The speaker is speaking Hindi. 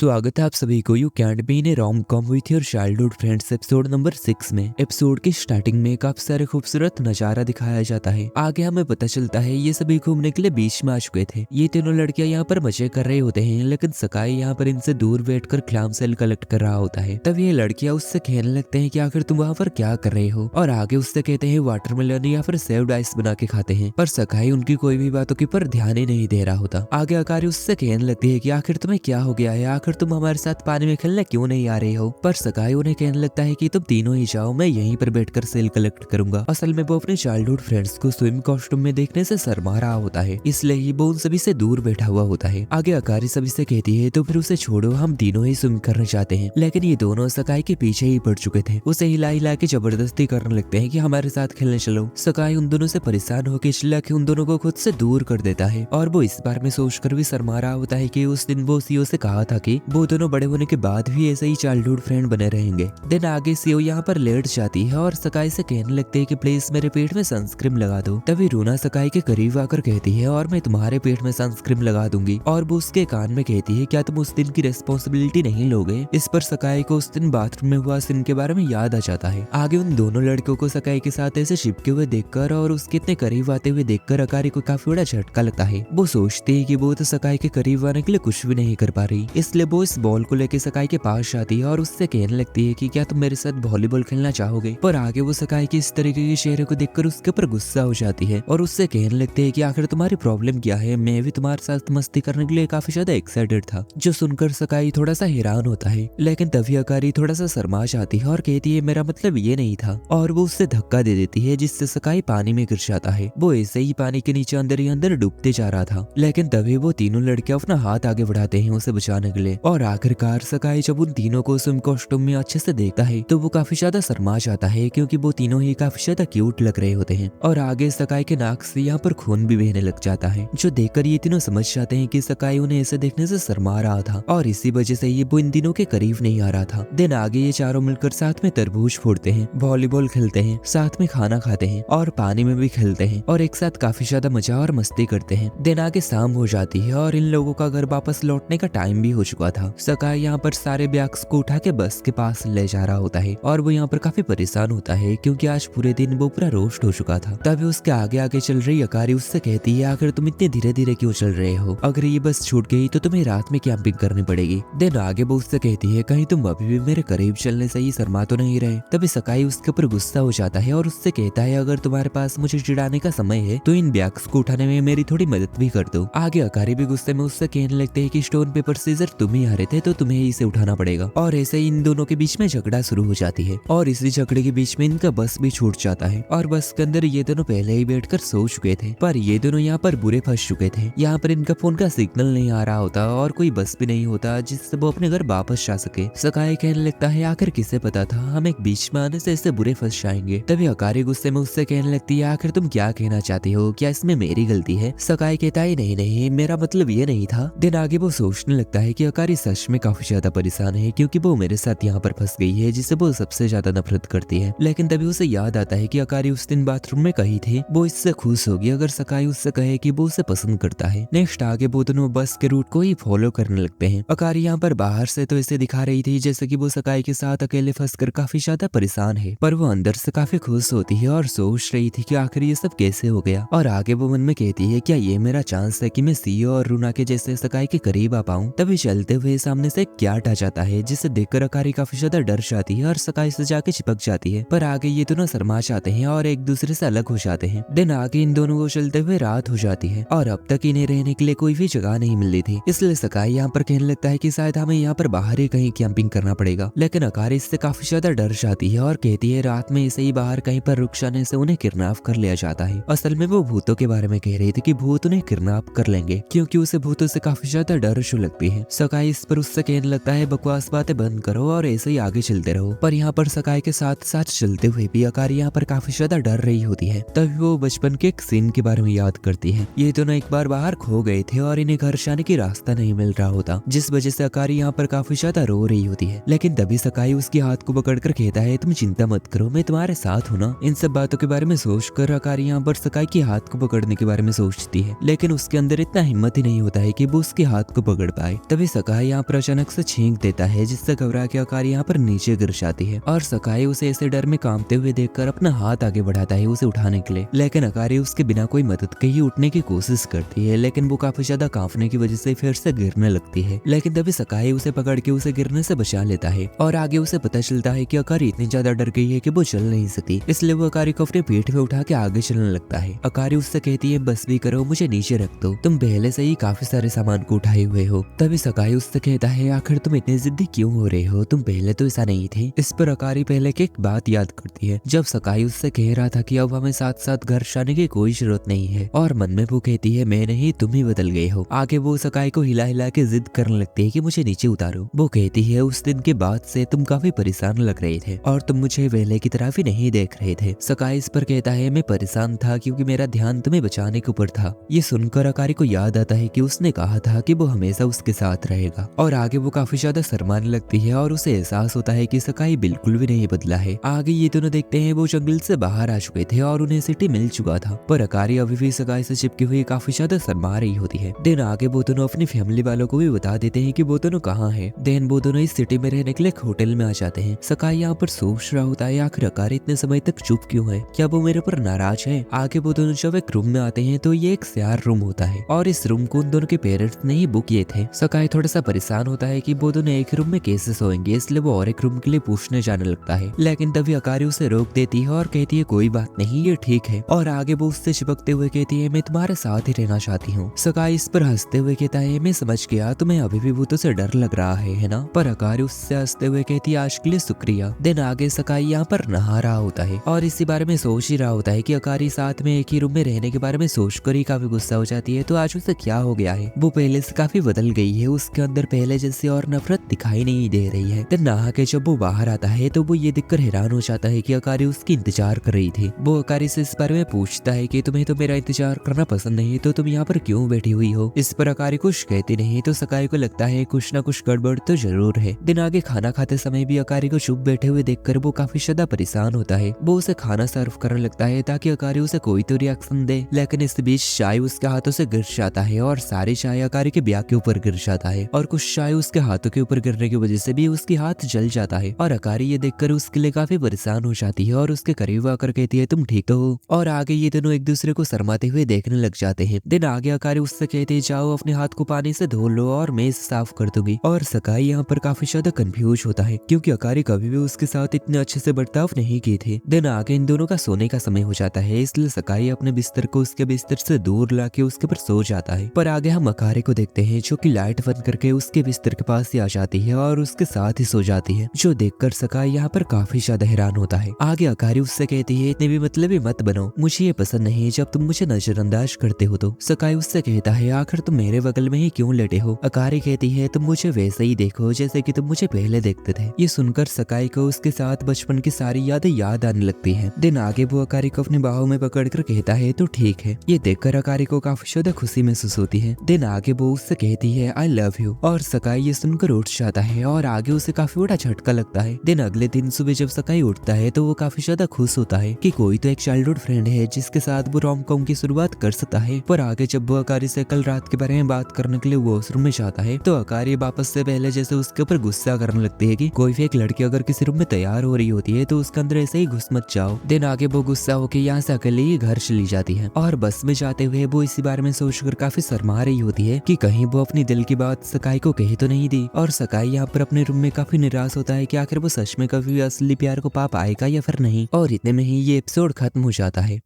स्वागत है आप सभी को you can't be in rom com with your childhood friends episode number 6 में। एपिसोड की स्टार्टिंग में काफी सारे खूबसूरत नजारा दिखाया जाता है। आगे हमें पता चलता है ये सभी घूमने के लिए बीच में आ चुके थे। ये तीनों लड़कियां यहाँ पर मजे कर रहे होते हैं, लेकिन सकाई यहाँ पर इनसे दूर बैठकर क्लैम सेल कलेक्ट कर रहा होता है। तब ये लड़कियां उससे कहने लगते हैं कि आखिर तुम वहाँ पर क्या कर रहे हो, और आगे उससे कहते हैं वाटरमेलन या फिर सेव्ड आइस बना के खाते हैं। पर सकाई उनकी कोई भी बातों के पर ध्यान ही नहीं दे रहा होता। आगे अकारी उससे कहने लगती है कि आखिर तुम्हें क्या हो गया है, आखिर तुम हमारे साथ पानी में खेलने क्यों नहीं आ रहे हो। पर सकाई उन्हें कहने लगता है कि तुम तीनों ही जाओ, मैं यहीं पर बैठकर सेल कलेक्ट करूंगा। असल में वो अपने चाइल्डहुड फ्रेंड्स को स्विम कॉस्ट्यूम में देखने से शर्मा रहा होता है, इसलिए ही वो उन सभी से दूर बैठा हुआ होता है। आगे अकारी सभी से कहती है तो फिर उसे छोड़ो, हम तीनों ही स्विम करना चाहते हैं। लेकिन ये दोनों सकाई के पीछे ही पड़ चुके थे। उसे हिला हिला के जबरदस्ती करने लगते हैं कि हमारे साथ खेलने चलो। सकाई उन दोनों से परेशान होकर चिल्ला के उन दोनों को खुद से दूर कर देता है, और वो इस बार में सोचकर भी शर्मा रहा होता है कि उस दिन वो सीओ से कहा था कि वो दोनों बड़े होने के बाद भी ऐसे ही चाइल्डहुड फ्रेंड बने रहेंगे। दिन आगे सीओ यहाँ पर लेट जाती है और सकाई से कहने लगते हैं कि प्लीज मेरे पेट में सनस्क्रीन लगा दो। तभी रूना सकाई के करीब आकर कहती है और मैं तुम्हारे पेट में सनस्क्रीन लगा दूंगी, और वो उसके कान में कहती है क्या तुम उस दिन की रेस्पॉन्सिबिलिटी नहीं लोगे। इस पर सकाई को उस दिन बाथरूम में हुआ सीन के बारे में याद आ जाता है। आगे उन दोनों लड़कियों को सकाई के साथ ऐसे चिपके हुए देखकर और उसके इतने करीब आते हुए देखकर अकारी को काफी बड़ा झटका लगता है। वो सोचती है कि वो तो सकाई के करीब आने के लिए कुछ भी नहीं कर पा रही, इसलिए वो इस बॉल को लेकर सकाई के पास आती है और उससे कहने लगती है कि क्या तुम मेरे साथ वॉलीबॉल खेलना चाहोगे। पर आगे वो सकाई के इस तरीके के चेहरे को देखकर उसके ऊपर गुस्सा हो जाती है और उससे कहने लगते हैं कि आखिर तुम्हारी प्रॉब्लम क्या है, मैं भी तुम्हारे साथ मस्ती करने के लिए काफी ज्यादा एक्साइटेड था। जो सुनकर सकाई थोड़ा सा हैरान होता है, लेकिन तभी अकारी थोड़ा सा शर्मा जाती है और कहती है मेरा मतलब ये नहीं था, और वो उससे धक्का दे देती है जिससे सकाई पानी में गिर जाता है। वो ऐसे ही पानी के नीचे अंदर ही अंदर डूबते जा रहा था, लेकिन तभी वो तीनों लड़कियां अपना हाथ आगे बढ़ाते हैं उसे बचाने के लिए। और आखिरकार सकाई जब उन तीनों को स्विम कॉस्ट्यूम में अच्छे से देखता है तो वो काफी ज्यादा शर्मा जाता है, क्योंकि वो तीनों ही काफी ज्यादा क्यूट लग रहे होते हैं। और आगे सकाई के नाक से यहाँ पर खून भी बहने लग जाता है, जो देखकर ये तीनों समझ जाते हैं कि सकाई उन्हें ऐसे देखने से शर्मा रहा था, और इसी वजह से ये वो इन तीनों के करीब नहीं आ रहा था। दिन आगे ये चारों मिलकर साथ में तरबूज फोड़ते हैं, वॉलीबॉल खेलते हैं, साथ में खाना खाते हैं और पानी में भी खेलते हैं, और एक साथ काफी ज्यादा मजा और मस्ती करते हैं। दिन आगे शाम हो जाती है और इन लोगों का घर वापस लौटने का टाइम भी हो चुका था। सकाई यहाँ पर सारे बैग्स को उठा के बस के पास ले जा रहा होता है, और वो यहाँ पर काफी परेशान होता है क्योंकि आज पूरे दिन वो पूरा रोस्ट हो चुका था। तभी उसके आगे आगे चल रही अकारी उससे कहती है आखिर तुम इतने धीरे धीरे क्यों चल रहे हो, अगर ये बस छूट गई तो तुम्हें रात में कैंपिंग करनी पड़ेगी। दिन आगे वो उससे कहती है कहीं तुम अभी भी मेरे करीब चलने से ही शर्मा तो नहीं रहे। तभी सकाई उसके ऊपर गुस्सा हो जाता है और उससे कहता है अगर तुम्हारे पास मुझे चिढ़ाने का समय है तो इन बैग्स को उठाने में मेरी थोड़ी मदद भी कर दो। आगे अकारी भी गुस्से में उससे कहने लगते हैं कि स्टोन पेपर सीजर तुम ही हारे थे तो तुम्हें ही इसे उठाना पड़ेगा। और ऐसे ही इन दोनों के बीच में झगड़ा शुरू हो जाती है, और इसी झगड़े के बीच में इनका बस भी छूट जाता है, और बस के अंदर ये दोनों पहले ही बैठकर सो चुके थे। पर ये दोनों यहाँ पर बुरे फंस चुके थे। यहाँ पर इनका फोन का सिग्नल नहीं आ रहा होता और कोई बस भी नहीं होता जिससे वो अपने घर वापस जा सके। सकाई कहने लगता है आखिर किसे पता था हम एक बीच में आने से ऐसे बुरे फंस जाएंगे। तभी अकारी गुस्से में उससे कहने लगती है आखिर तुम क्या कहना चाहती हो, क्या इसमें मेरी गलती है। सकाई कहता है नहीं नहीं, मेरा मतलब ये नहीं था। दिन आगे वो सोचने लगता है कि अकारी सच में काफी ज्यादा परेशान है, क्योंकि वो मेरे साथ यहाँ पर फंस गई है जिसे वो सबसे ज्यादा नफरत करती है। लेकिन तभी उसे याद आता है कि अकारी उस दिन बाथरूम में कही थी वो इससे खुश होगी अगर सकाई उससे कहे कि वो उसे पसंद करता है। नेक्स्ट आगे वो दोनों बस के रूट को ही फॉलो करने लगते हैं। अकारी यहाँ पर बाहर से तो इसे दिखा रही थी जैसे कि वो सकाई के साथ अकेले फंसकर काफी ज्यादा परेशान है, पर वो अंदर से काफी खुश होती है और सोच रही थी कि आखिर ये सब कैसे हो गया। और आगे वो मन में कहती है क्या ये मेरा चांस है कि मैं सीओ और रूना के जैसे सकाई के करीब आ पाऊं। तभी चलते हुए सामने से एक कैट आ जाता है जिसे देखकर अकारी काफी ज्यादा डर जाती है और सकाई से जाके चिपक जाती है। पर आगे ये दोनों शर्मा जाते हैं और एक दूसरे से अलग हो जाते हैं। दिन आगे इन दोनों को चलते हुए रात हो जाती है और अब तक इन्हें रहने के लिए कोई भी जगह नहीं मिल रही थी, इसलिए सकाई यहाँ पर कहने लगता है कि शायद हमें यहाँ पर बाहर ही कहीं कैंपिंग करना पड़ेगा। लेकिन अकारी इससे काफी ज्यादा डर जाती है और कहती है रात में इसे ही बाहर कहीं पर रुक जाने से उन्हें किडनैप कर लिया जाता है। असल में वो भूतों के बारे में कह रही थी कि भूत उन्हें किडनैप कर लेंगे, क्योंकि उसे भूतों से काफी ज्यादा डर शो लगती है। सकाई इस पर उससे कहने लगता है बकवास बातें बंद करो और ऐसे ही आगे चलते रहो। पर यहाँ पर सकाई के साथ साथ चलते हुए भी अकारी यहाँ पर काफी ज्यादा डर रही होती है। तभी वो बचपन के एक सीन के बारे में याद करती है। ये दोनों एक बार बाहर खो गए थे और इन्हें घर जाने की रास्ता नहीं मिल रहा होता, जिस वजह से अकारी यहाँ पर काफी ज्यादा रो रही होती है। लेकिन तभी सकाई उसके हाथ को पकड़कर कहता है तुम चिंता मत करो, मैं तुम्हारे साथ हूँ ना। इन सब बातों के बारे में सोचकर अकारी यहाँ पर सकाई के हाथ को पकड़ने के बारे में सोचती है, लेकिन उसके अंदर इतना हिम्मत ही नहीं होता है कि वो उसके हाथ को पकड़ पाए। तभी सकाई सकाई यहाँ पर अचानक से छींक देता है, जिससे घबरा के अकारी यहाँ पर नीचे गिर जाती है और सकाई उसे ऐसे डर में कांपते हुए देखकर अपना हाथ आगे बढ़ाता है उसे उठाने के लिए, लेकिन अकारी उसके बिना कोई मदद के ही उठने की कोशिश करती है, लेकिन वो काफी ज्यादा कांपने की वजह से फिर से गिरने लगती है। लेकिन तभी सकाई उसे पकड़ के उसे गिरने से बचा लेता है और आगे उसे पता चलता है कि अकारी इतनी ज्यादा डर गई है कि वो चल नहीं सकती, इसलिए वो अकारी को अपने पीठ पे उठा के आगे चलने लगता है। अकारी उससे कहती है बस भी करो, मुझे नीचे रख दो, तुम पहले से ही काफी सारे सामान को उठाए हुए हो। तभी सकाई उससे कहता है आखिर तुम इतनी जिद्दी क्यों हो रहे हो, तुम पहले तो ऐसा नहीं थे। इस पर अकारी पहले की एक बात याद करती है, जब सकाई उससे कह रहा था कि अब हमें साथ साथ घर जाने की कोई जरूरत नहीं है, और मन में वो कहती है मैं नहीं तुम ही बदल गए हो। आगे वो सकाई को हिला हिला के जिद करने लगती है कि मुझे नीचे उतारो। वो कहती है उस दिन के बाद से तुम काफी परेशान लग रहे थे और तुम मुझे पहले की तरह भी नहीं देख रहे थे। सकाई इस पर कहता है मैं परेशान था क्योंकि मेरा ध्यान तुम्हें बचाने के ऊपर था। ये सुनकर अकारी को याद आता है कि उसने कहा था कि वो हमेशा उसके साथ रहेगा, और आगे वो काफी ज्यादा शर्माने लगती है और उसे एहसास होता है कि सकाई बिल्कुल भी नहीं बदला है। आगे ये दोनों देखते हैं वो जंगल से बाहर आ चुके थे और उन्हें सिटी मिल चुका था, पर अकारी अभी भी सकाई से चिपकी हुई काफी ज्यादा शर्मा रही होती है। देन आगे वो दोनों अपनी फैमिली वालों को भी बता देते हैं कि वो दोनों कहाँ हैं। देन वो दोनों इस सिटी में रहने के लिए एक होटल में आ जाते हैं। सकाई यहाँ पर सोच रहा होता है आखिर अकारी इतने समय तक चुप क्यों है, क्या वो मेरे पर नाराज है। आगे वो दोनों जब एक रूम में आते हैं तो ये एक शेयर रूम होता है और इस रूम को उन दोनों के पेरेंट्स ने ही बुक किए थे। सकाई थोड़ा सा परेशान होता है कि वो दोनों एक रूम में कैसे सोएंगे, इसलिए वो और एक रूम के लिए पूछने जाने लगता है, लेकिन तभी अकारी उसे रोक देती है और कहती है कोई बात नहीं ये ठीक है, और आगे वो उससे चिपकते हुए कहती है मैं तुम्हारे साथ ही रहना चाहती हूँ। सकाई इस पर हंसते हुए कहता है मैं समझ गया तुम्हें अभी भी भूतों से डर लग रहा है ना, पर अकारी उससे हंसते हुए कहती है आज के लिए शुक्रिया। दिन आगे सकाई यहाँ पर नहा रहा होता है और इसी बारे में सोच ही रहा होता है कि अकारी साथ में एक ही रूम में रहने के बारे में सोचकर ही काफी गुस्सा हो जाती है। तो आज उसे क्या हो गया है, वो पहले से काफी बदल गई है, उसके अंदर पहले जैसी और नफरत दिखाई नहीं दे रही है। दिन नहा के जब वो बाहर आता है तो वो ये देखकर हैरान हो जाता है कि अकारी उसकी इंतजार कर रही थी। वो अकारी से इस बारे में पूछता है कि तुम्हें तो मेरा इंतजार करना पसंद नहीं तो तुम यहाँ पर क्यों बैठी हुई हो। इस पर अकारी कुछ कहती नहीं तो सकाई को लगता है कुछ ना कुछ गड़बड़ तो जरूर है। दिन आगे खाना खाते समय भी अकारी को चुप बैठे हुए देखकर वो काफी ज्यादा परेशान होता है। वो उसे खाना सर्व करने लगता है ताकि अकारी उसे कोई तो रिएक्शन दे, लेकिन इस बीच चाय उसके हाथों से गिर जाता है और सारी चाय अकारी के ब्याह के ऊपर गिर जाता है और कुछ चाय उसके हाथों के ऊपर गिरने की वजह से भी उसकी हाथ जल जाता है और अकारी ये देखकर उसके लिए काफी परेशान हो जाती है और उसके करीब आकर कहती है तुम ठीक तो हो। और आगे ये दोनों एक दूसरे को शर्माते हुए देखने लग जाते हैं। दिन आगे अकारी उससे कहते जाओ अपने हाथ को पानी से धो लो और मेज साफ कर दूंगी, और सकाई यहाँ पर काफी ज्यादा कंफ्यूज होता है क्योंकि अकारी कभी भी उसके साथ इतने अच्छे से बर्ताव नहीं किए थे। दिन आगे इन दोनों का सोने का समय हो जाता है, इसलिए सकाई अपने बिस्तर को उसके बिस्तर से दूर लाके उसके पर सो जाता है। पर आगे हम अकारी को देखते हैं जो कि लाइट बंद करके उसके बिस्तर के पास ही आ जाती है और उसके साथ ही सो जाती है, जो देखकर सकाई यहाँ पर काफी ज्यादा हैरान होता है। आगे अकारी उससे कहती है इतने भी मतलबी मत बनो, मुझे ये पसंद नहीं जब तुम मुझे नजरअंदाज करते हो। तो सकाई उससे कहता है आखिर तुम मेरे बगल में ही क्यों लेटे हो। अकारी कहती है तुम मुझे वैसे ही देखो जैसे कि तुम मुझे पहले देखते थे। ये सुनकर सकाई को उसके साथ बचपन की सारी यादें याद आने लगती हैं। दिन आगे वो अकारी को अपनी बाहों में पकड़कर कहता है तो ठीक है। ये देखकर अकारी को काफी ज्यादा खुशी महसूस होती है। दिन आगे वो उससे कहती है आई लव यू, और सकाई ये सुनकर उठ जाता है और आगे उसे काफी बड़ा झटका लगता है। दिन अगले दिन सुबह जब सकाई उठता है तो वो काफी ज्यादा खुश होता है कि कोई तो एक चाइल्डहुड फ्रेंड है जिसके साथ वो रोम कॉम की शुरुआत कर सकता है। पर आगे जब वो अकारी से कल रात के बारे में बात करने के लिए वॉशरूम में जाता है तो अकारी वापस से पहले जैसे उसके ऊपर गुस्सा करने लगती है कि कोई भी एक लड़की अगर किसी रूम में तैयार हो रही होती है तो उसके अंदर ऐसे ही घुस मत जाओ। दिन आगे वो गुस्सा होकर यहाँ से अकेले ही घर चली जाती है और बस में जाते हुए वो इसी बारे में सोचकर काफी शर्मा रही होती है कि कहीं वो अपनी दिल की बात सकाई को कही तो नहीं दी। और सकाई यहाँ पर अपने रूम में काफी निराश होता है कि आखिर वो सच में कभी असली प्यार को पा पाएगा या फिर नहीं। और इतने में ही ये एपिसोड खत्म हो जाता है।